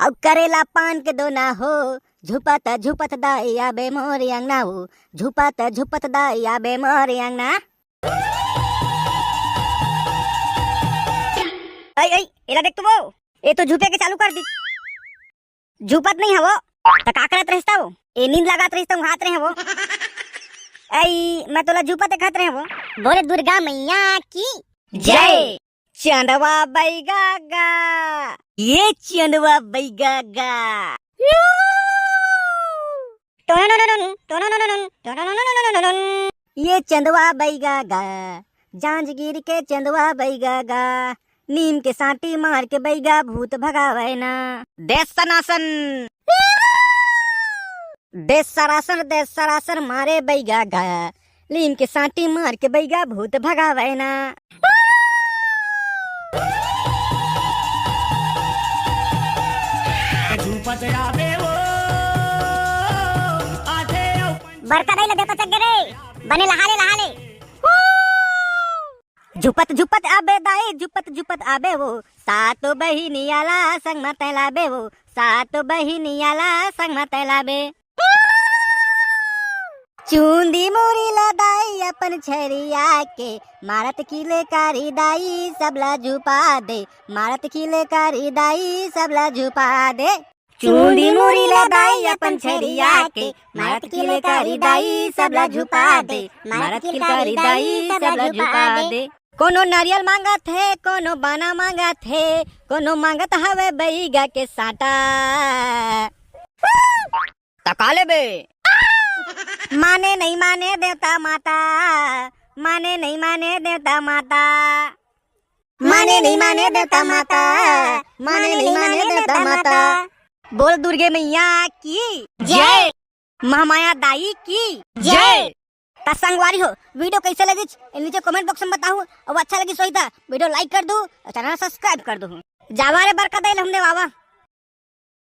अब करेला पान के दोना हो, झुपत दाई आबे मोर अंगना हो, झुपत दाई आबे मोर अंगना। ऐ एला देख तू वो, ए तो झुपे के चालू कर दी। झुपत नहीं है वो, तो का करत रहता वो? ए नींद लगात रहता हूँ, हाथ रहे वो। ऐ मैं तोला झुपत खात रहे वो। बोले दुर्गा मैया की जय। चंदवा बैगा गा, ये चंदवा बैगा गा। ये चंदवा बैगा गा, जांजगीर के चंदवा बैगा गा, नीम के साटी मार के बैगा भूत भगावे ना। देश सनासन, देश सरासन मारे बैगा गा, नीम के साटी मार के बैगा भूत भगावे ना। बरका दाई देता चक रे बने लहाले झुपत आबे दाई, झुपत आबे वो, सातो बहिनी आला संग मत लाबे वो, सातो बहिनी आला संग मत लाबे। चूंदी मोरी लदाई अपन छरिया के, मारत किले कारी दाई सबला झुपा दे, मारत किले कारी दाई सबला झुपा दे। चूंदी मोरी लदाई अपन छरिया के, मारत किले कारी दाई सबला झुपा दे, मारत किले कारी दाई सबला झुपा दे। कोनो नारियल मांगत है, कोनो बाना मांगत है, कोनो मांगत हवे बैगा के साटा। तकाले बे माने नहीं माने देवता माता, माने नहीं माने देवता माता, माने नहीं माने देवता माता, माने नहीं माने देवता माता। बोल दुर्गे मैया की जय, महामाया दाई की जय। संगवारी हो, वीडियो कैसे लगी नीचे कमेंट बॉक्स में बताओ, और अच्छा लगी सोई था वीडियो लाइक कर दो, चैनल सब्सक्राइब कर दो। जावा रे बरकत हमने बाबा।